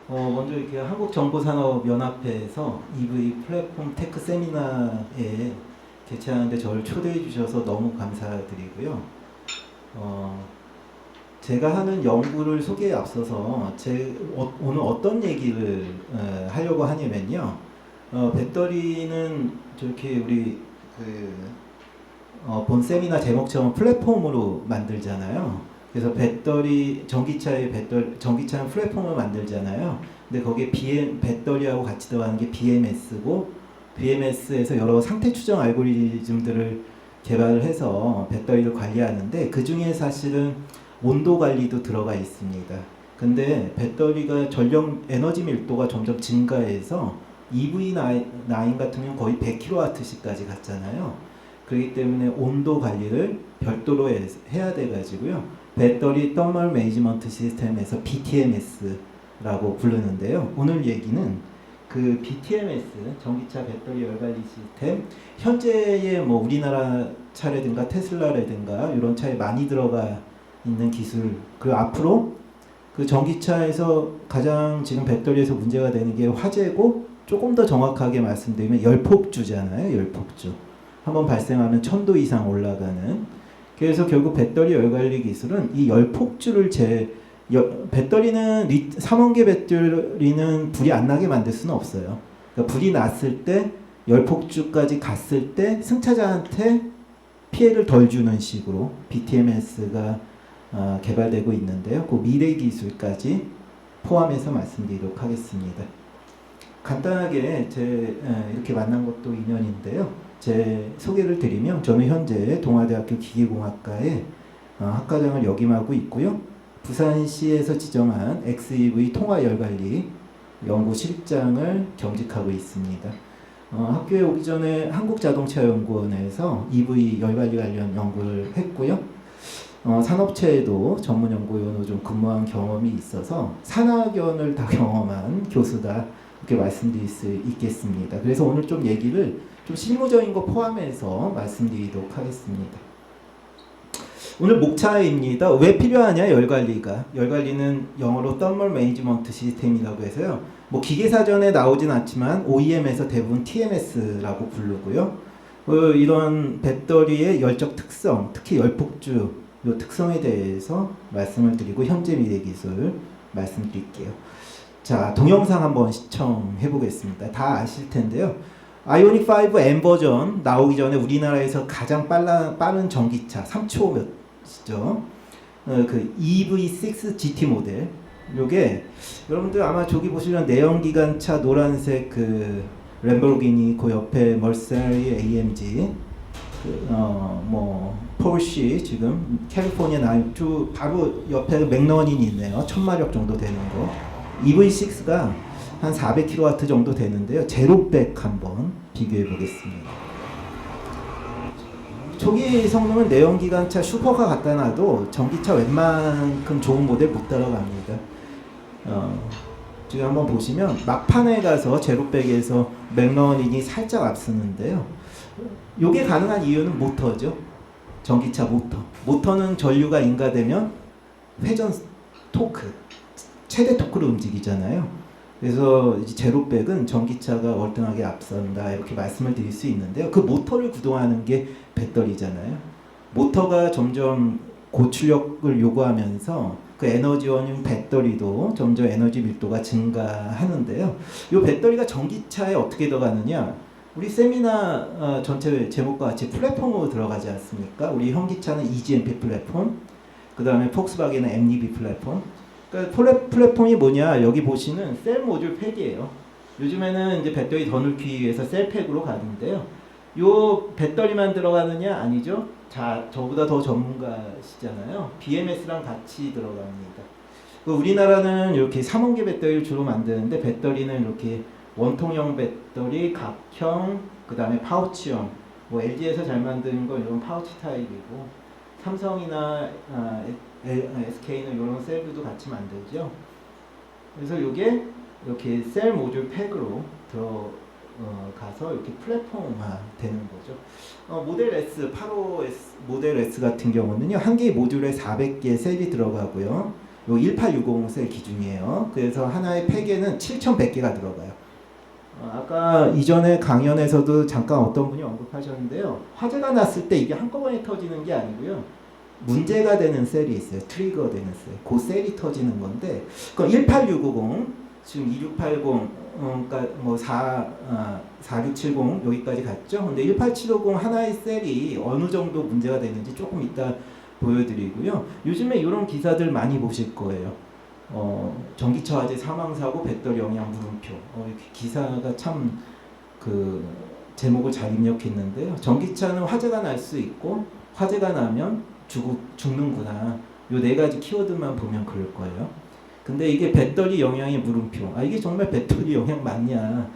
먼저 이렇게 한국정보산업연합회에서 EV 플랫폼 테크 세미나에 개최하는데 저를 초대해 주셔서 너무 감사드리고요. 어, 제가 하는 연구를 소개에 앞서서 오늘 어떤 얘기를 하려고 하냐면요. 배터리는 저렇게 우리 본 세미나 제목처럼 플랫폼으로 만들잖아요. 그래서 전기차는 플랫폼을 만들잖아요. 근데 거기에 배터리하고 같이 들어가는 게 BMS고, BMS에서 여러 상태 추정 알고리즘들을 개발을 해서 배터리를 관리하는데, 그 중에 사실은 온도 관리도 들어가 있습니다. 근데 배터리가 전력 에너지 밀도가 점점 증가해서 EV9 같은 경우는 거의 100kWh까지 갔잖아요. 그렇기 때문에 온도 관리를 별도로 해야 돼가지고요. 배터리 터멀 매니지먼트 시스템에서 BTMS라고 부르는데요. 오늘 얘기는 그 BTMS, 전기차 배터리 열관리 시스템, 현재의 뭐 우리나라 차라든가 테슬라라든가 이런 차에 많이 들어가 있는 기술, 그 앞으로 그 전기차에서 가장 지금 배터리에서 문제가 되는 게 화재고, 조금 더 정확하게 말씀드리면 열폭주잖아요. 열폭주. 한번 발생하면 1000도 이상 올라가는. 그래서 결국 배터리 열관리 기술은 이 열폭주를 배터리는 삼원계 배터리는 불이 안 나게 만들 수는 없어요. 그러니까 불이 났을 때 열폭주까지 갔을 때 승차자한테 피해를 덜 주는 식으로 BTMS가 개발되고 있는데요. 그 미래 기술까지 포함해서 말씀드리도록 하겠습니다. 간단하게 이렇게 만난 것도 인연인데요. 제 소개를 드리면 저는 현재 동아대학교 기계공학과에 학과장을 역임하고 있고요. 부산시에서 지정한 XEV 통화열관리 연구실장을 겸직하고 있습니다. 학교에 오기 전에 한국자동차연구원에서 EV 열관리 관련 연구를 했고요. 산업체에도 전문연구원으로 좀 근무한 경험이 있어서 산학연을 다 경험한 교수다, 이렇게 말씀드릴 수 있겠습니다. 그래서 오늘 좀 얘기를 좀 실무적인 거 포함해서 말씀드리도록 하겠습니다. 오늘 목차입니다. 왜 필요하냐? 열관리가. 열관리는 영어로 Thermal Management System이라고 해서요. 뭐 기계사전에 나오진 않지만 OEM에서 대부분 TMS라고 부르고요. 이런 배터리의 열적 특성, 특히 열폭주 이 특성에 대해서 말씀을 드리고 현재 미래 기술 말씀드릴게요. 자, 동영상 한번 시청해 보겠습니다. 다 아실 텐데요. 아이오닉 5 M 버전 나오기 전에 우리나라에서 가장 빠른 전기차 3초 몇이죠. 그 EV6 GT 모델. 요게 여러분들 아마 저기 보시면 내연기관차 노란색 그 램보르기니, 그 옆에 멀세리 AMG, 뭐 폴시, 지금 캘리포니아 나이트 바로 옆에 맥러닌이 있네요. 1000마력 정도 되는 거. EV6가 한 400kW 정도 되는데요. 제로백 한번 비교해 보겠습니다. 초기 성능은 내연기관차 슈퍼카 갖다 놔도 전기차 웬만큼 좋은 모델 못 따라갑니다. 지금 한번 보시면 막판에 가서 제로백에서 맥러닌이 살짝 앞서는데요. 이게 가능한 이유는 모터죠. 전기차 모터. 모터는 전류가 인가되면 회전 토크, 최대 토크로 움직이잖아요. 그래서 제로백은 전기차가 월등하게 앞선다, 이렇게 말씀을 드릴 수 있는데요. 그 모터를 구동하는 게 배터리잖아요. 모터가 점점 고출력을 요구하면서 그 에너지원인 배터리도 점점 에너지 밀도가 증가하는데요. 이 배터리가 전기차에 어떻게 들어가느냐? 우리 세미나 전체 제목과 같이 플랫폼으로 들어가지 않습니까? 우리 현기차는 EGMP 플랫폼, 그 다음에 폭스바겐은 MDB 플랫폼. 그러니까 플랫폼이 뭐냐? 여기 보시는 셀 모듈 팩이에요. 요즘에는 이제 배터리 더 넣기 위해서 셀팩으로 가는데요. 요 배터리만 들어가느냐? 아니죠. 자, 저보다 더 전문가시잖아요. BMS랑 같이 들어갑니다. 우리나라는 이렇게 3원계 배터리를 주로 만드는데, 배터리는 이렇게 원통형 배터리, 각형, 그 다음에 파우치형. 뭐 LG에서 잘 만드는 거 이런 파우치 타입이고, 삼성이나 SK는 이런 셀도 같이 만들죠. 그래서 이게 이렇게 셀 모듈 팩으로 들어가서 이렇게 플랫폼화 되는 거죠. 모델 S, 85S 모델 S 같은 경우는요, 한 개의 모듈에 400개의 셀이 들어가고요. 요 1860 셀 기준이에요. 그래서 하나의 팩에는 7,100개가 들어가요. 아까 이전에 강연에서도 잠깐 어떤 분이 언급하셨는데요. 화재가 났을 때 이게 한꺼번에 터지는 게 아니고요. 문제가 되는 셀이 있어요. 트리거 되는 셀. 그 셀이 터지는 건데, 그 18650, 지금 2680, 그러니까 뭐 4670 여기까지 갔죠. 근데 18750 하나의 셀이 어느 정도 문제가 되는지 조금 이따 보여드리고요. 요즘에 이런 기사들 많이 보실 거예요. 전기차 화재 사망사고 배터리 영양 물음표. 이렇게 기사가 참 그 제목을 잘 입력했는데요. 전기차는 화재가 날 수 있고 화재가 나면 죽는구나. 요 네 가지 키워드만 보면 그럴 거예요. 근데 이게 배터리 영향의 물음표. 이게 정말 배터리 영향 맞냐?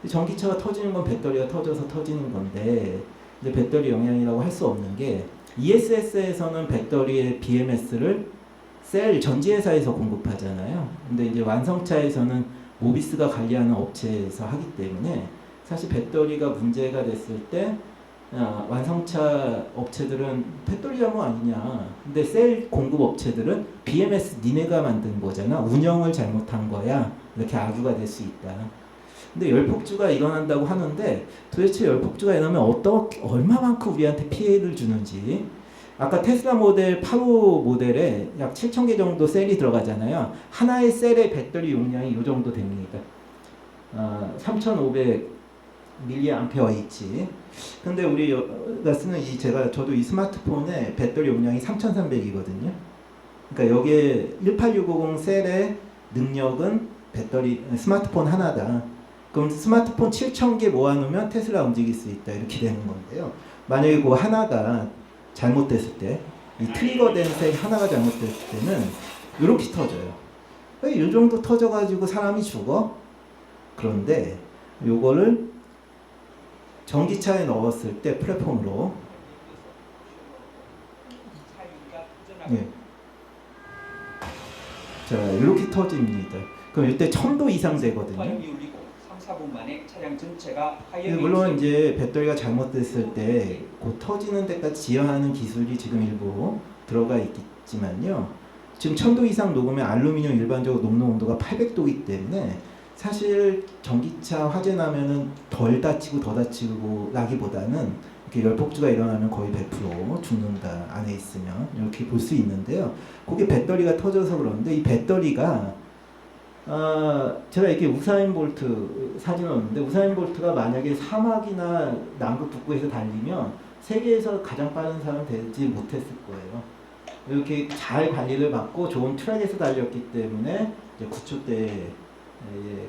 전기차가 터지는 건 배터리가 터져서 터지는 건데, 근데 배터리 영향이라고 할 수 없는 게 ESS에서는 배터리의 BMS를 셀 전지회사에서 공급하잖아요. 근데 이제 완성차에서는 모비스가 관리하는 업체에서 하기 때문에 사실 배터리가 문제가 됐을 때 완성차 업체들은 배터리 잘못 아니냐. 근데 셀 공급 업체들은 BMS 니네가 만든 거잖아. 운영을 잘못한 거야. 이렇게 악유가 될 수 있다. 근데 열폭주가 일어난다고 하는데 도대체 열폭주가 일어나면 얼마만큼 우리한테 피해를 주는지. 아까 테슬라 모델 8호 모델에 약 7,000개 정도 셀이 들어가잖아요. 하나의 셀의 배터리 용량이 이 정도 됩니다. 3,500 mAh. 근데 우리가 쓰는 저도 이 스마트폰의 배터리 용량이 3,300이거든요. 그러니까 여기에 18650 셀의 능력은 스마트폰 하나다. 그럼 스마트폰 7,000개 모아놓으면 테슬라 움직일 수 있다. 이렇게 되는 건데요. 만약에 그 하나가 잘못됐을 때, 이 트리거된 셀 하나가 잘못됐을 때는 이렇게 터져요. 이 정도 터져가지고 사람이 죽어? 그런데 요거를 전기차에 넣었을 때 플랫폼으로 예. 자, 이렇게 터집니다. 그럼 이때 1000도 이상 되거든요. 3, 4분 만에 차량 전체가 물론 이제 배터리가 잘못됐을 때 곧 터지는 데까지 지연하는 기술이 지금 일부 들어가 있지만요. 지금 1000도 이상 녹으면 알루미늄 일반적으로 녹는 온도가 800도이기 때문에 사실 전기차 화재 나면은 덜 다치고 더 다치고 나기보다는 이렇게 열폭주가 일어나면 거의 100% 죽는다. 안에 있으면 이렇게 볼 수 있는데요. 그게 배터리가 터져서 그런데 이 배터리가 제가 이렇게 우사인 볼트 사진을 넣었는데 우사인 볼트가 만약에 사막이나 남극 북부에서 달리면 세계에서 가장 빠른 사람은 되지 못했을 거예요. 이렇게 잘 관리를 받고 좋은 트랙에서 달렸기 때문에 이제 9초대에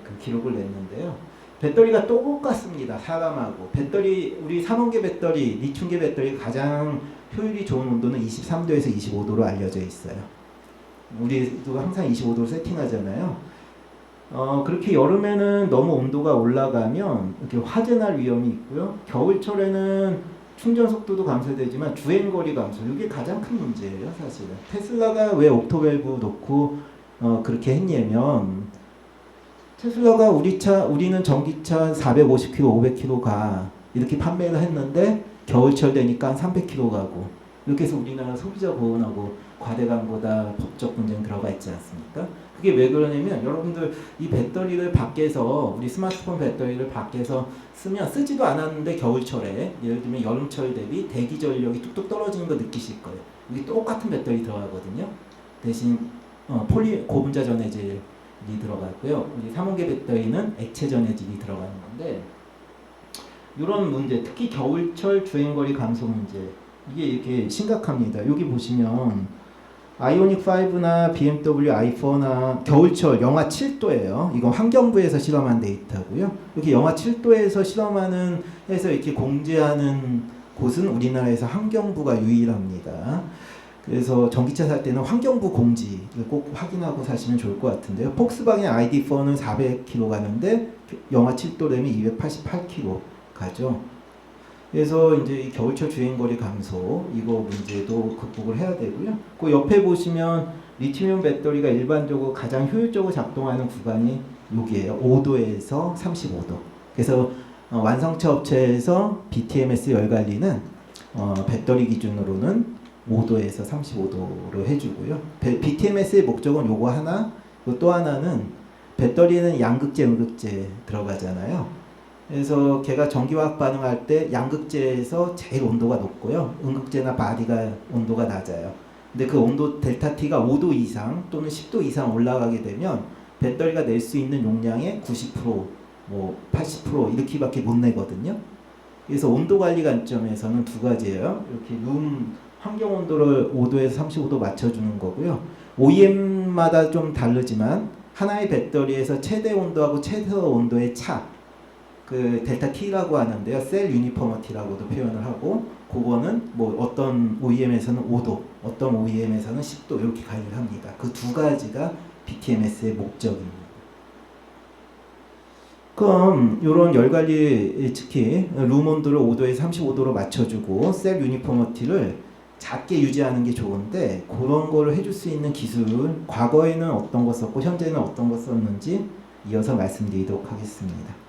그 기록을 냈는데요. 배터리가 똑같습니다. 사람하고 우리 삼원계 배터리, 리튬계 배터리 가장 효율이 좋은 온도는 23도에서 25도로 알려져 있어요. 우리도 항상 25도로 세팅하잖아요. 그렇게 여름에는 너무 온도가 올라가면 이렇게 화재 날 위험이 있고요. 겨울철에는 충전 속도도 감소되지만 주행거리 감소, 이게 가장 큰 문제예요, 사실은. 테슬라가 왜 옥토밸브 놓고 그렇게 했냐면 테슬라가 우리는 전기차 450km, 500km 가 이렇게 판매를 했는데 겨울철 되니까 300km 가고 이렇게 해서 우리나라 소비자 보호하고 과대 광고다 법적 분쟁 들어가 있지 않습니까? 그게 왜 그러냐면 여러분들 이 배터리를 밖에서 우리 스마트폰 배터리를 밖에서 쓰지도 않았는데 겨울철에 예를 들면 여름철 대비 대기 전력이 뚝뚝 떨어지는 거 느끼실 거예요. 이게 똑같은 배터리 들어가거든요. 대신 고분자 전해질이 들어가고요. 우리 삼원계 배터리는 액체 전해질이 들어가는 건데 이런 문제, 특히 겨울철 주행거리 감소 문제 이게 이렇게 심각합니다. 여기 보시면 아이오닉 5나 BMW i4나 겨울철 영하 7도예요. 이건 환경부에서 실험한 데이터고요. 이렇게 영하 7도에서 실험하는 해서 이렇게 공제하는 곳은 우리나라에서 환경부가 유일합니다. 그래서 전기차 살 때는 환경부 공지를 꼭 확인하고 사시면 좋을 것 같은데요. 폭스바겐 ID4는 400km 가는데 영하 7도 되면 288km 가죠. 그래서 이제 이 겨울철 주행거리 감소 이거 문제도 극복을 해야 되고요. 그 옆에 보시면 리튬이온 배터리가 일반적으로 가장 효율적으로 작동하는 구간이 여기에요. 5도에서 35도. 그래서 완성차 업체에서 BTMS 열 관리는 배터리 기준으로는 5도에서 35도로 해주고요. BTMS의 목적은 요거 하나, 또 하나는 배터리는 양극재, 음극재 들어가잖아요. 그래서 걔가 전기화학 반응할 때 양극재에서 제일 온도가 높고요. 음극재나 바디가 온도가 낮아요. 근데 그 온도 델타 T가 5도 이상 또는 10도 이상 올라가게 되면 배터리가 낼 수 있는 용량의 90%, 뭐 80% 이렇게밖에 못 내거든요. 그래서 온도 관리 관점에서는 두 가지예요. 이렇게 룸 환경 온도를 5도에서 35도 맞춰주는 거고요. OEM마다 좀 다르지만 하나의 배터리에서 최대 온도하고 최소 온도의 차, 그 델타 T라고 하는데요. 셀 유니포머티라고도 표현을 하고, 그거는 뭐 어떤 OEM에서는 5도, 어떤 OEM에서는 10도 이렇게 관리를 합니다. 그 두 가지가 BTMS의 목적입니다. 그럼 이런 열 관리, 특히 룸 온도를 5도에서 35도로 맞춰주고 셀 유니포머티를 작게 유지하는 게 좋은데, 그런 거를 해줄 수 있는 기술, 과거에는 어떤 거 썼고 현재는 어떤 거 썼는지 이어서 말씀드리도록 하겠습니다.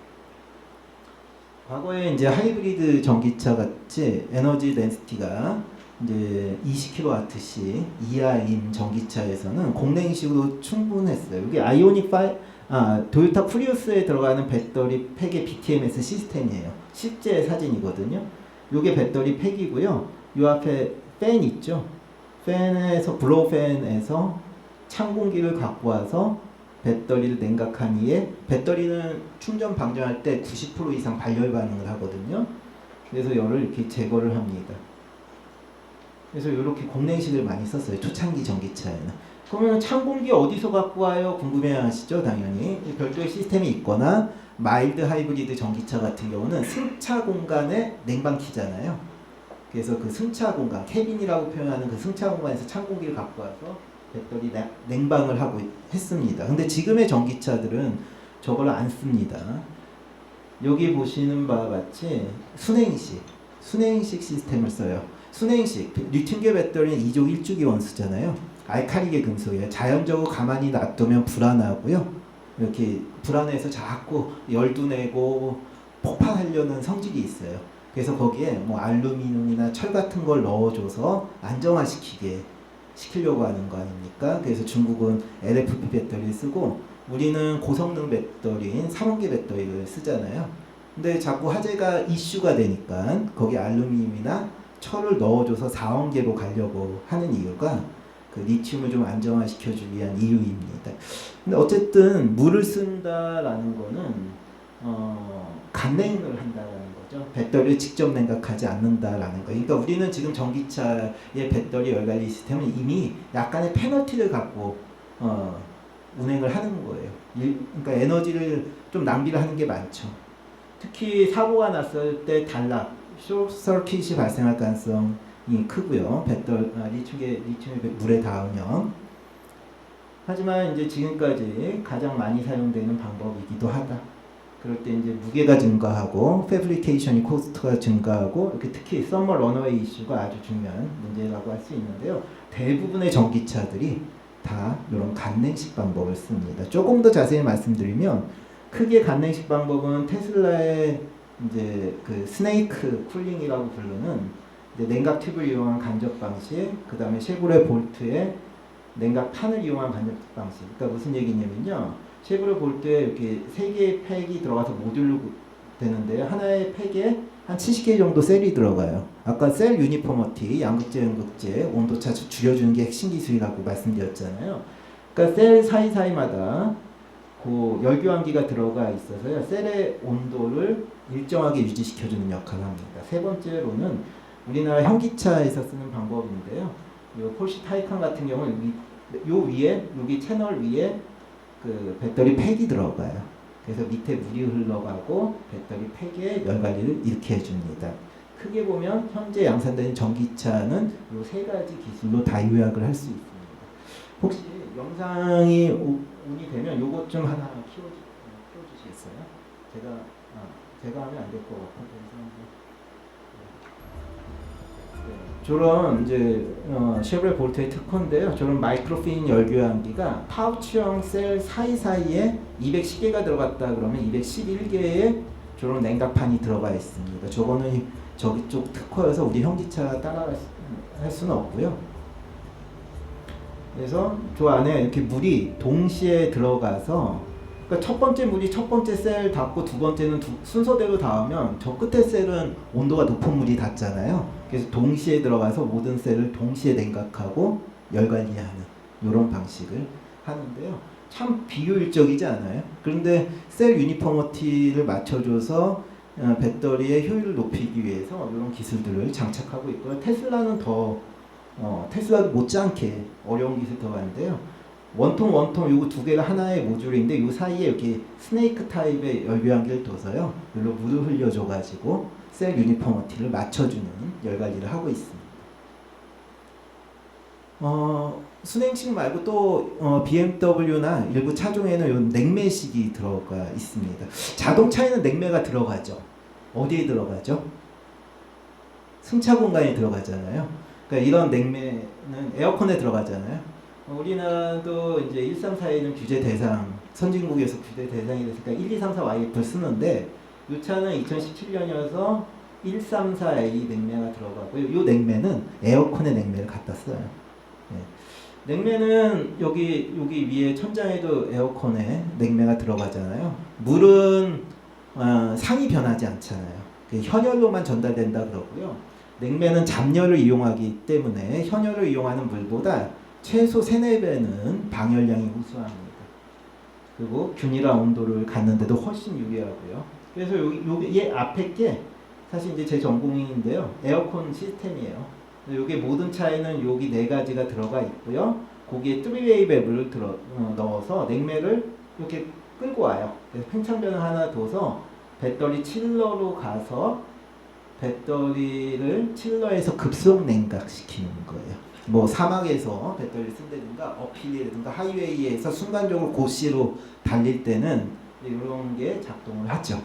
과거에 이제 하이브리드 전기차 같이 에너지 덴시티가 이제 20kW씩 이하인 전기차에서는 공랭식으로 충분했어요. 이게 아이오닉 5, 도요타 프리우스에 들어가는 배터리 팩의 BTMS 시스템이에요. 실제 사진이거든요. 이게 배터리 팩이고요. 이 앞에 팬 있죠. 팬에서 블로우 팬에서 찬 공기를 갖고 와서 배터리를 냉각한 이에, 배터리는 충전 방전할 때 90% 이상 발열 반응을 하거든요. 그래서 열을 이렇게 제거를 합니다. 그래서 이렇게 공랭식을 많이 썼어요. 초창기 전기차에는. 그러면 찬 공기 어디서 갖고 와요? 궁금해하시죠, 당연히. 별도의 시스템이 있거나 마일드 하이브리드 전기차 같은 경우는 승차 공간에 냉방키잖아요. 그래서 그 승차 공간, 캐빈이라고 표현하는 그 승차 공간에서 찬 공기를 갖고 와서 배터리 냉방을 하고 했습니다. 근데 지금의 전기차들은 저걸 안 씁니다. 여기 보시는 바와 같이 순행식 시스템을 써요. 순행식, 리튬계 배터리는 2족 1주기 원소잖아요. 알카리계 금속이에요. 자연적으로 가만히 놔두면 불안하고요. 이렇게 불안해서 자꾸 열도 내고 폭발하려는 성질이 있어요. 그래서 거기에 뭐 알루미늄이나 철 같은 걸 넣어줘서 시키려고 하는 거 아닙니까? 그래서 중국은 LFP 배터리를 쓰고 우리는 고성능 배터리인 삼원계 배터리를 쓰잖아요. 근데 자꾸 화재가 이슈가 되니까 거기 알루미늄이나 철을 넣어줘서 4원계로 가려고 하는 이유가 그 리튬을 좀 안정화시켜주기 위한 이유입니다. 근데 어쨌든 물을 쓴다라는 거는 간냉을 한다라는 거죠. 배터리를 직접 냉각하지 않는다라는 거. 그러니까 우리는 지금 전기차의 배터리 열관리 시스템은 이미 약간의 페널티를 갖고 운행을 하는 거예요. 그러니까 에너지를 좀 낭비를 하는 게 많죠. 특히 사고가 났을 때 단락, 쇼서킷이 발생할 가능성이 크고요. 리튬이 물에 닿으면. 하지만 이제 지금까지 가장 많이 사용되는 방법이기도 하다. 그럴 때 이제 무게가 증가하고 패브리케이션이 코스트가 증가하고, 이렇게 특히 서머 런어웨이 이슈가 아주 중요한 문제라고 할 수 있는데요. 대부분의 전기차들이 다 이런 간냉식 방법을 씁니다. 조금 더 자세히 말씀드리면 크게 간냉식 방법은 테슬라의 이제 그 스네이크 쿨링이라고 부르는 이제 냉각 튜브를 이용한 간접 방식, 그 다음에 쉐보레 볼트의 냉각판을 이용한 간접 방식. 그러니까 무슨 얘기냐면요. 쉐보레 볼트에 이렇게 3개의 팩이 들어가서 모듈로 되는데요. 하나의 팩에 한 70개 정도 셀이 들어가요. 아까 셀 유니포머티, 양극재, 음극재, 온도차 줄여주는 게 핵심 기술이라고 말씀드렸잖아요. 그러니까 셀 사이사이마다 그 열교환기가 들어가 있어서요. 셀의 온도를 일정하게 유지시켜주는 역할을 합니다. 세 번째로는 우리나라 현기차에서 쓰는 방법인데요. 이 폴시 타이칸 같은 경우는 요 위에, 여기 채널 위에 그 배터리 팩이 들어가요. 그래서 밑에 물이 흘러가고 배터리 팩에 열 관리를 이렇게 해줍니다. 크게 보면 현재 양산되는 전기차는 이 세 가지 기술로 다 요약을 할 수 있습니다. 혹시 영상이 온이 되면 요것 좀 하나 키워주시겠어요? 제가 하면 안 될 것 같아서. 저런 이제 쉐보레 볼트의 특허인데요. 저런 마이크로핀 열교환기가 파우치형 셀 사이사이에 210개가 들어갔다 그러면 211개의 저런 냉각판이 들어가 있습니다. 저거는 저기 쪽 특허여서 우리 현기차 따라갈 할 수는 없고요. 그래서 저 안에 이렇게 물이 동시에 들어가서, 그러니까 첫 번째 물이 첫 번째 셀 닿고 두 번째는 순서대로 닿으면 저 끝에 셀은 온도가 높은 물이 닿잖아요. 그래서 동시에 들어가서 모든 셀을 동시에 냉각하고 열 관리하는 이런 방식을 하는데요. 참 비효율적이지 않아요? 그런데 셀 유니포머티를 맞춰줘서 배터리의 효율을 높이기 위해서 이런 기술들을 장착하고 있고요. 테슬라는 테슬라도 못지않게 어려운 기술 들어가는데요. 원통 요거 두 개가 하나의 모듈인데 요 사이에 이렇게 스네이크 타입의 열교환기를 둬서요. 여기로 물을 흘려줘가지고 셀 유니포머티를 맞춰주는 열 관리를 하고 있습니다. 순행식 말고 또 BMW나 일부 차종에는 요 냉매식이 들어가 있습니다. 자동차에는 냉매가 들어가죠. 어디에 들어가죠? 승차 공간에 들어가잖아요. 그러니까 이런 냉매는 에어컨에 들어가잖아요. 우리나라도 이제 134에는 규제 대상, 선진국에서 규제 대상이 됐으니까 1, 2, 3, 4 YF를 쓰는데 이 차는 2017년이어서 134A 냉매가 들어가고요. 이 냉매는 에어컨의 냉매를 갖다 써요. 네. 냉매는 여기 위에 천장에도 에어컨에 냉매가 들어가잖아요. 물은 상이 변하지 않잖아요. 현열로만 전달된다 그러고요. 냉매는 잡열을 이용하기 때문에 현열을 이용하는 물보다 최소 3, 4배는 방열량이 우수합니다. 그리고 균일한 온도를 갖는데도 훨씬 유리하고요. 그래서 얘 앞에 게 사실 이제 제 전공인데요. 에어컨 시스템이에요. 여기 모든 차에는 여기 4가지가 들어가 있고요. 거기에 3웨이 밸브를 넣어서 냉매를 이렇게 끌고 와요. 그래서 팽창변을 하나 둬서 배터리 칠러로 가서 배터리를 칠러에서 급속 냉각시키는 거예요. 뭐 사막에서 배터리를 쓴다든가 어필이라든가 하이웨이에서 순간적으로 고시로 달릴 때는 이런 게 작동을 하죠.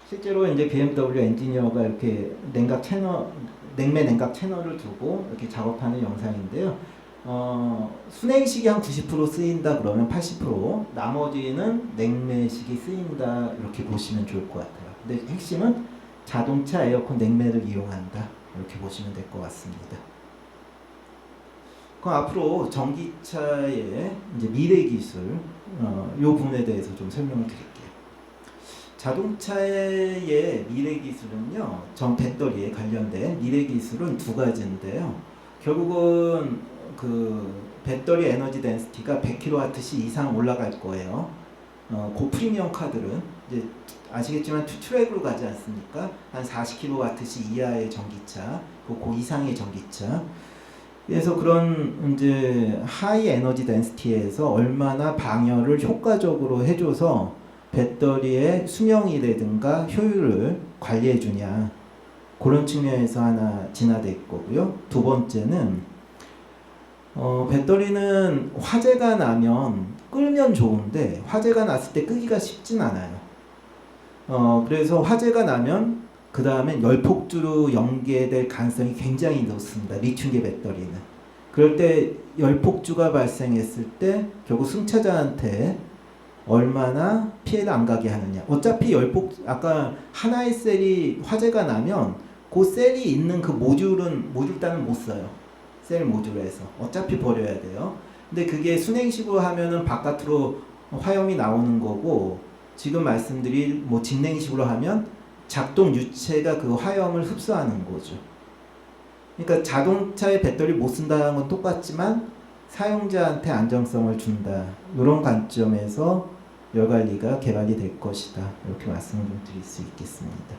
실제로 이제 BMW 엔지니어가 이렇게 냉매 냉각 채널을 두고 이렇게 작업하는 영상인데요. 순행식이 한 90% 쓰인다 그러면 80%, 나머지는 냉매식이 쓰인다 이렇게 보시면 좋을 것 같아요. 근데 핵심은 자동차 에어컨 냉매를 이용한다 이렇게 보시면 될 것 같습니다. 그럼 앞으로 전기차의 이제 미래 기술 이 부분에 대해서 좀 설명을 드릴게요. 자동차의 미래 기술은요, 전 배터리에 관련된 미래 기술은 2가지인데요. 결국은 그 배터리 에너지 덴시티가 100kWh 이상 올라갈 거예요. 고프리미엄 카들은 이제 아시겠지만 투트랙으로 가지 않습니까? 한 40kWh 이하의 전기차, 그 이상의 전기차. 그래서 그런 이제 하이 에너지 덴시티에서 얼마나 방열을 효과적으로 해줘서 배터리의 수명이라든가 효율을 관리해 주냐, 그런 측면에서 하나 진화될 거고요. 2번째는 배터리는 화재가 나면 끌면 좋은데 화재가 났을 때 끄기가 쉽진 않아요. 그래서 화재가 나면 그 다음에 열폭주로 연계될 가능성이 굉장히 높습니다. 리튬계 배터리는. 그럴 때 열폭주가 발생했을 때 결국 승차자한테 얼마나 피해를 안 가게 하느냐. 어차피 아까 하나의 셀이 화재가 나면 그 셀이 있는 그 모듈단은 못 써요. 셀 모듈에서 어차피 버려야 돼요. 근데 그게 순행식으로 하면은 바깥으로 화염이 나오는 거고, 지금 말씀드린 뭐 직냉식으로 하면 작동 유체가 그 화염을 흡수하는 거죠. 그러니까 자동차의 배터리 못 쓴다는 건 똑같지만 사용자한테 안정성을 준다, 이런 관점에서 열관리가 개발이 될 것이다, 이렇게 말씀을 좀 드릴 수 있겠습니다.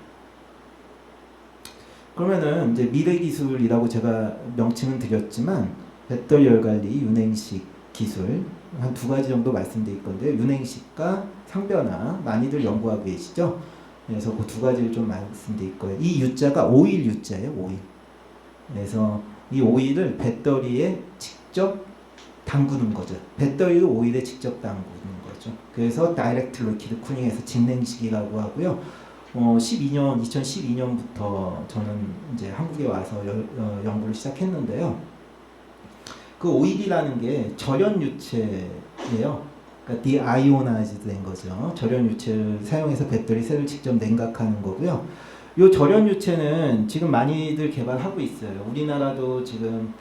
그러면은 이제 미래 기술이라고 제가 명칭은 드렸지만 배터리 열관리 윤행식 기술 한 2가지 정도 말씀드릴 건데요. 윤행식과 상변화 많이들 연구하고 계시죠? 그래서 그 2가지를 좀 말씀드릴 거예요. 이 U자가 오일 U자예요. 오일. 그래서 이 오일을 배터리에 직접 담그는 거죠. 배터리도 오일에 직접 담그는 거죠. 그래서 다이렉트 리퀴드 쿨링에서 직냉식이라고 하고요. 2012년부터 저는 이제 한국에 와서 연구를 시작했는데요. 그 오일이라는 게 절연 유체예요. 그러니까 디아이오나이즈드 된 거죠. 절연 유체를 사용해서 배터리 셀을 직접 냉각하는 거고요. 요 절연 유체는 지금 많이들 개발하고 있어요. 우리나라도 지금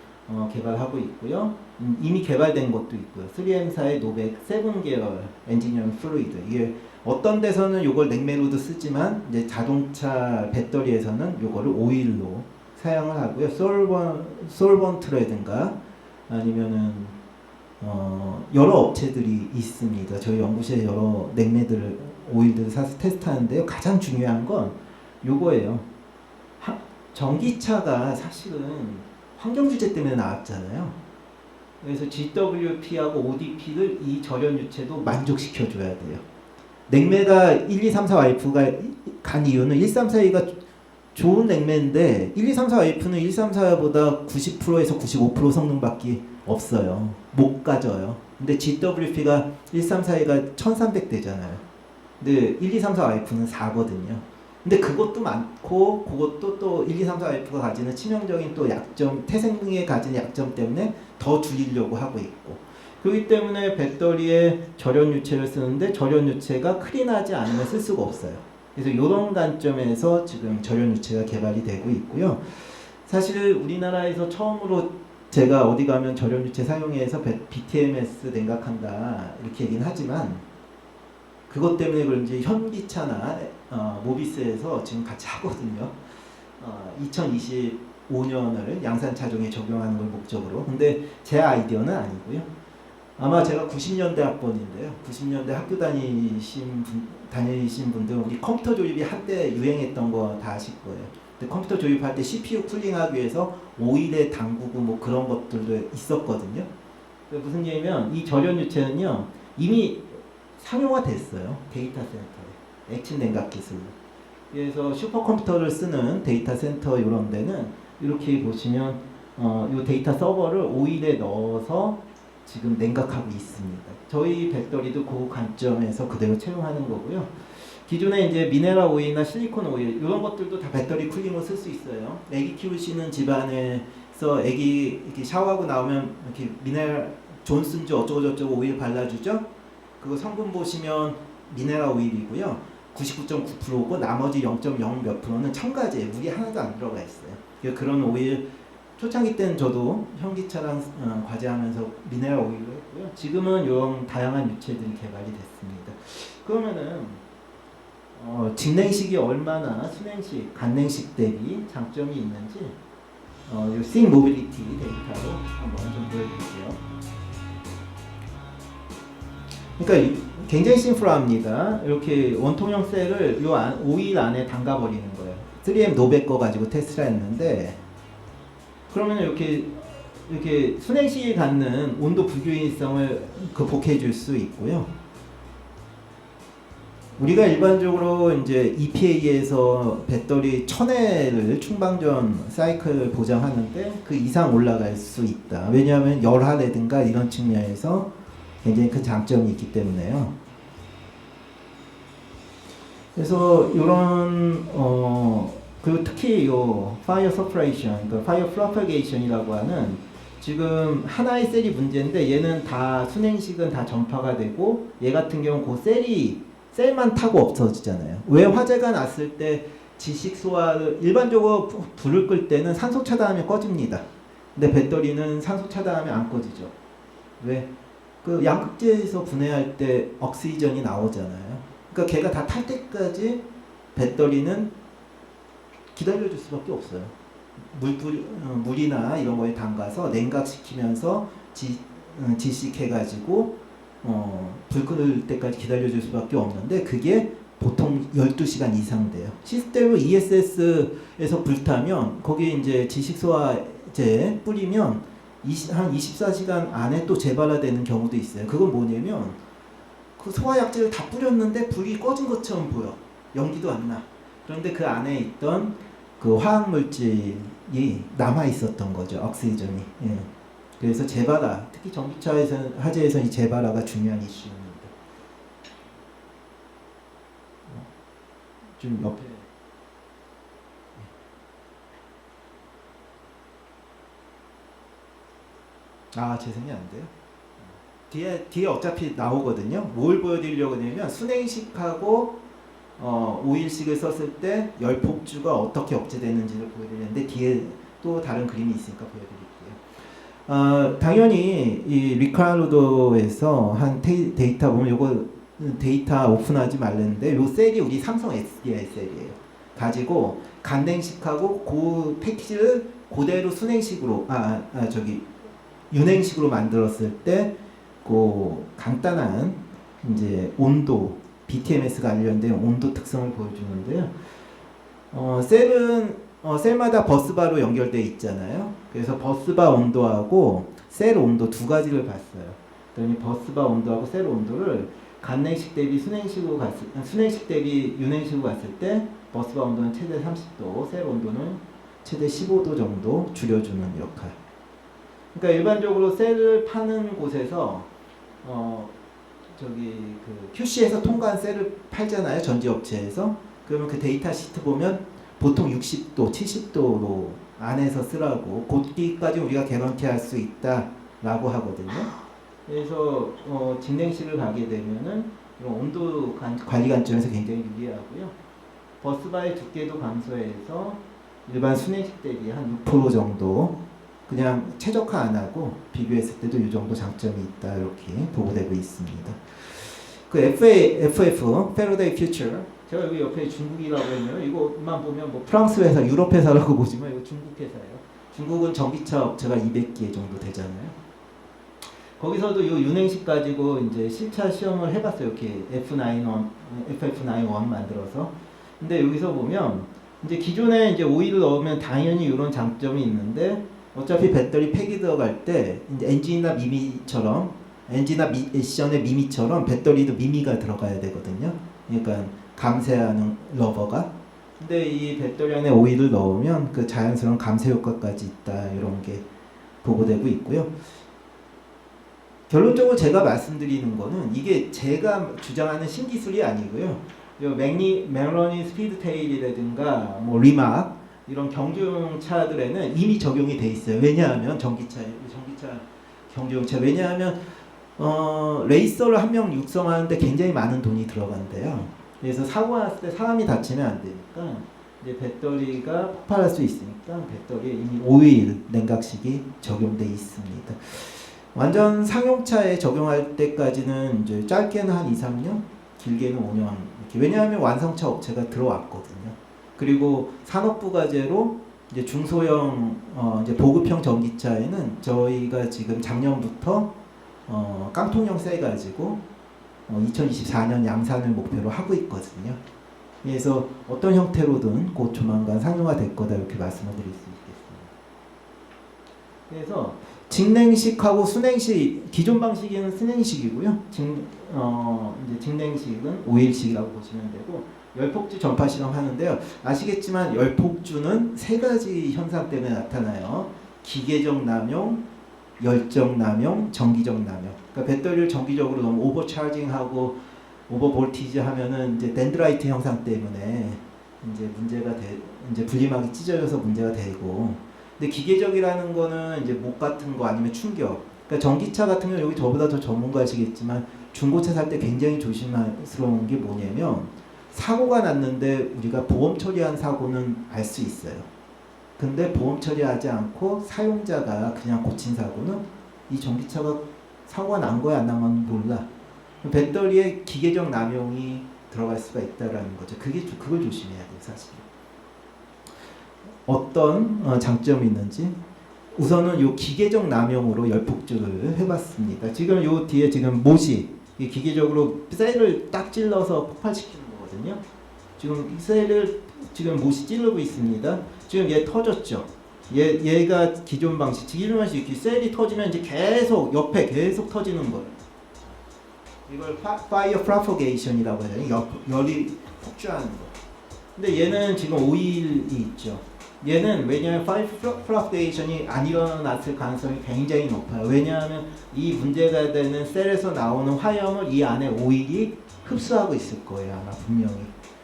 개발하고 있고요. 이미 개발된 것도 있고요. 3M사의 노백 7계열 엔지니어링 플루이드. 이게 어떤 데서는 요걸 냉매로도 쓰지만 이제 자동차 배터리에서는 요거를 오일로 사용을 하고요. 솔번트라든가 아니면은 여러 업체들이 있습니다. 저희 연구실에 여러 냉매들을 오일들을 사서 테스트하는데요. 가장 중요한 건 요거예요. 전기차가 사실은 환경 주제 때문에 나왔잖아요. 그래서 GWP하고 ODP를 이 절연 유체도 만족시켜 줘야 돼요. 냉매가 1, 2, 3, 4 와이프가 간 이유는 1, 3, 4가 좋은 냉매인데 1, 2, 3, 4 와이프는 1, 3, 4보다 90%에서 95% 성능밖에 없어요. 못 가져요. 근데 GWP가 1, 3, 4가 1300 되잖아요. 근데 1, 2, 3, 4 와이프는 4거든요. 근데 그것도 많고 그것도 또 1, 2, 3, 4 와이프가 가지는 치명적인 또 약점, 태생에 가진 약점 때문에 더 줄이려고 하고 있고 그렇기 때문에 배터리에 절연 유체를 쓰는데 절연 유체가 클린하지 않으면 쓸 수가 없어요. 그래서 이런 관점에서 지금 절연 유체가 개발이 되고 있고요. 사실 우리나라에서 처음으로 제가 어디 가면 절연 유체 사용해서 BTMS 냉각한다 이렇게 얘기는 하지만 그것 때문에 그런지 현기차나 모비스에서 지금 같이 하거든요. 2025년을 양산 차종에 적용하는 걸 목적으로. 근데 제 아이디어는 아니고요. 아마 제가 90년대 학번인데요. 90년대 학교 다니신 분들 우리 컴퓨터 조립이 한때 유행했던 거 다 아실 거예요. 근데 컴퓨터 조립할 때 CPU 쿨링하기 위해서 오일에 담그고 뭐 그런 것들도 있었거든요. 무슨 얘기냐면 이 절연 유체는요 이미 상용화 됐어요. 데이터 센터에 액침 냉각 기술로. 그래서 슈퍼컴퓨터를 쓰는 데이터 센터 이런 데는 이렇게 보시면 이 데이터 서버를 오일에 넣어서 지금 냉각하고 있습니다. 저희 배터리도 그 관점에서 그대로 채용하는 거고요. 기존에 이제 미네랄 오일이나 실리콘 오일 이런 것들도 다 배터리 쿨링으로 쓸 수 있어요. 애기 키우시는 집안에서 애기 이렇게 샤워하고 나오면 이렇게 미네랄 존슨즈 어쩌고 저쩌고 오일 발라주죠. 그거 성분 보시면 미네랄 오일이고요. 99.9%고 나머지 0.0 몇 프로는 첨가제, 물이 하나도 안 들어가 있어요. 그런 오일 초창기 때는 저도 현기차랑 과제하면서 미네랄 오일을 했고요. 지금은 이런 다양한 유체들이 개발이 됐습니다. 그러면은 직냉식이 얼마나 순행식, 간냉식 대비 장점이 있는지 이 Think Mobility 데이터로 한번 좀 보여드릴게요. 그러니까 굉장히 심플합니다. 이렇게 원통형 셀을 오일 안에 담가버리는 거예요. 3M 노백 거 가지고 테스트를 했는데 그러면 이렇게 순행식이 갖는 온도 불균일성을 극복해 줄 수 있고요. 우리가 일반적으로 이제 EPA에서 배터리 1000회를 충방전 사이클 보장하는데 그 이상 올라갈 수 있다. 왜냐하면 열화라든가 이런 측면에서 굉장히 큰 장점이 있기 때문에요. 그래서 이런 그리고 특히 요 fire suppression, 그 fire propagation이라고 하는 지금 하나의 셀이 문제인데 얘는 다 순행식은 다 전파가 되고 얘 같은 경우 그 셀만 타고 없어지잖아요. 왜 화재가 났을 때 지식 소화를 일반적으로 불을 끌 때는 산소 차단하면 꺼집니다. 근데 배터리는 산소 차단하면 안 꺼지죠. 왜? 그 양극재에서 분해할 때 억시전이 나오잖아요. 그러니까 걔가 다 탈 때까지 배터리는 기다려줄 수밖에 없어요. 물이나 이런 거에 담가서 냉각시키면서 지식해가지고 불 끌 때까지 기다려줄 수밖에 없는데 그게 보통 12시간 이상 돼요. 시스템으로 ESS에서 불타면 거기에 이제 지식소화제 뿌리면 한 24시간 안에 또 재발화되는 경우도 있어요. 그건 뭐냐면 그 소화약제를 다 뿌렸는데 불이 꺼진 것처럼 보여. 연기도 안 나. 그런데 그 안에 있던 그 화학물질이 남아 있었던 거죠. 억시전이. 예. 그래서 재발화, 특히 전기차에서 화재에서 이 재발화가 중요한 이슈입니다. 좀 옆에. 재생이 안 돼요? 뒤에 어차피 나오거든요. 뭘 보여드리려고 하냐면 순행식하고 오일식을 썼을 때 열폭주가 어떻게 억제되는지를 보여드리는데 뒤에 또 다른 그림이 있으니까 보여드릴게요. 당연히 이 리카르도에서 한 데이터 보면 요거 데이터 오픈하지 말랬는데 요 셀이 우리 삼성 SDI 셀이에요. 가지고 간냉식하고 그 패키지를 그대로 순행식으로 윤행식으로 만들었을 때 그 간단한 이제 온도 BTMS가 관련된 온도 특성을 보여주는데요. 셀은 셀마다 버스바로 연결되어 있잖아요. 그래서 버스바 온도하고 셀 온도 두 가지를 봤어요. 그러니 버스바 온도하고 셀 온도를 간냉식 대비 순행식 대비 윤행식으로 갔을 때 버스바 온도는 최대 30도, 셀 온도는 최대 15도 정도 줄여주는 역할. 그러니까 일반적으로 셀을 파는 곳에서 그 QC에서 통과한 셀을 팔잖아요. 전지업체에서. 그러면 그 데이터 시트 보면 보통 60도, 70도로 안에서 쓰라고 곧기까지 우리가 개런티할 수 있다라고 하거든요. 그래서 진냉식을 가게 되면은 이런 온도 관리 관점에서 굉장히 유리하고요. 버스바의 두께도 감소해서 일반 순행식 대비 한 6% 정도 그냥 최적화 안 하고 비교했을 때도 이 정도 장점이 있다 이렇게 보고되고 있습니다. 그 FF Faraday Future 제가 여기 옆에 중국이라고 했네요. 이거만 보면 뭐 프랑스 회사, 유럽 회사라고 보지만 이거 중국 회사예요. 중국은 전기차 업체가 200개 정도 되잖아요. 거기서도 이 윤행식 가지고 이제 실차 시험을 해봤어요. 이렇게 FF91 만들어서. 근데 여기서 보면 이제 기존에 이제 오일을 넣으면 당연히 이런 장점이 있는데 어차피 배터리 팩이 들어갈 때 이제 엔진이나 미션의 미미처럼 배터리도 미미가 들어가야 되거든요. 그러니까 감쇄하는 러버가. 근데 이 배터리 안에 오일을 넣으면 그 자연스러운 감쇄 효과까지 있다 이런 게 보고되고 있고요. 결론적으로 제가 말씀드리는 거는 이게 제가 주장하는 신기술이 아니고요. 멜로니 스피드테일이라든가 뭐 리막 이런 경주용 차들에는 이미 적용이 돼 있어요. 왜냐하면 전기차 경주용 차 왜냐하면 레이서를 한 명 육성하는데 굉장히 많은 돈이 들어간대요. 그래서 사고가 났을 때 사람이 다치면 안 되니까 이제 배터리가 폭발할 수 있으니까 배터리에 이미 오일 냉각식이 적용돼 있습니다. 완전 상용차에 적용할 때까지는 이제 짧게는 한 2, 3년, 길게는 5년 이렇게. 왜냐하면 완성차 업체가 들어왔거든요. 그리고 산업부가제로 이제 중소형 이제 보급형 전기차에는 저희가 지금 작년부터 깡통형 셀 가지고 2024년 양산을 목표로 하고 있거든요. 그래서 어떤 형태로든 곧 조만간 상용화 될 거다 이렇게 말씀을 드릴 수 있겠습니다. 그래서 직냉식하고 순행식, 기존 방식에는 순행식이고요. 이제 직냉식은 오일식이라고 보시면 되고 열폭주 전파 실험 하는데요. 아시겠지만 열폭주는 세 가지 현상 때문에 나타나요. 기계적 남용, 열적 남용, 정기적 남용. 그러니까 배터리를 정기적으로 너무 오버차징하고 오버볼티지 하면은 이제 덴드라이트 현상 때문에 이제 이제 분리막이 찢어져서 문제가 되고. 근데 기계적이라는 거는 이제 목 같은 거 아니면 충격. 그러니까 전기차 같은 경우 여기 저보다 더 전문가시겠지만 중고차 살 때 굉장히 조심스러운 게 뭐냐면 사고가 났는데 우리가 보험 처리한 사고는 알 수 있어요. 근데 보험 처리하지 않고 사용자가 그냥 고친 사고는 이 전기차가 사고가 난 거야 안 난 건 몰라. 배터리에 기계적 남용이 들어갈 수가 있다라는 거죠. 그걸 조심해야 돼요, 사실. 어떤 장점이 있는지 우선은 요 기계적 남용으로 열폭주를 해봤습니다. 지금 요 뒤에 지금 못이 기계적으로 셀을 딱 찔러서 폭발시키는 거거든요. 지금 셀을 지금 못이 찌르고 있습니다. 지금 얘 터졌죠. 얘가 기존 방식, 이렇게 셀이 터지면 이제 계속 옆에 계속 터지는 거예요. 이걸 fire propagation이라고 해요. 열이 폭주하는 거. 근데 얘는 지금 오일이 있죠. 얘는 왜냐하면 fire propagation이 안 일어났을 가능성이 굉장히 높아요. 왜냐하면 이 문제가 되는 셀에서 나오는 화염을 이 안에 오일이 흡수하고 있을 거예요. 아마 분명히.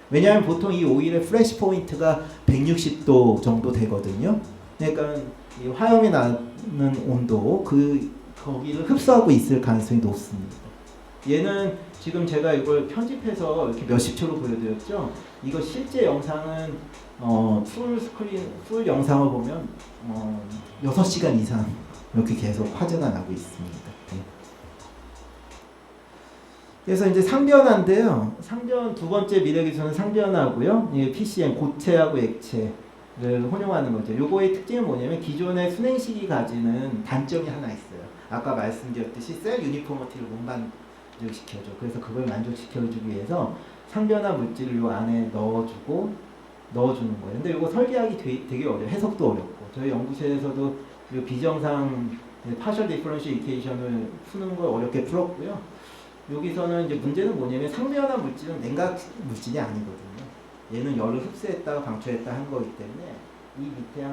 왜냐하면 보통 이 오일의 플래시 포인트가 160도 정도 되거든요. 그러니까 이 화염이 나는 온도 거기를 흡수하고 있을 가능성이 높습니다. 얘는 지금 제가 이걸 편집해서 이렇게 몇십 초로 보여드렸죠. 이거 실제 영상은 풀 영상을 보면 6시간 이상 이렇게 계속 화제가 나고 있습니다. 네. 그래서 이제 상변화인데요. 상변 두 번째 미래 기술은 상변화고요. PCM 고체하고 액체를 혼용하는 거죠. 요거의 특징은 뭐냐면 기존의 순행식이 가지는 단점이 하나 있어요. 아까 말씀드렸듯이 셀 유니포머티를 못 만족시켜줘. 그래서 그걸 만족시켜주기 위해서 상변화 물질을 요 안에 넣어주는 거예요. 근데 이거 설계하기 되게 어려워요. 해석도 어렵고. 저희 연구실에서도 요 비정상 partial differential equation을 푸는 걸 어렵게 풀었고요. 여기서는 이제 문제는 뭐냐면 상변화 물질은 냉각 물질이 아니거든요. 얘는 열을 흡수했다가 방출했다 하는 거기 때문에 이 밑에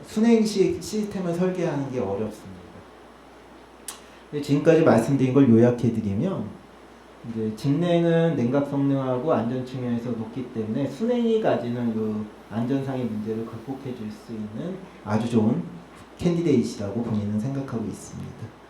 순행식 시스템을 설계하는 게 어렵습니다. 지금까지 말씀드린 걸 요약해드리면 이제 직냉은 냉각 성능하고 안전 측면에서 높기 때문에 순행이 가지는 그 안전상의 문제를 극복해 줄 수 있는 아주 좋은 캔디데이트라고 본인은 생각하고 있습니다.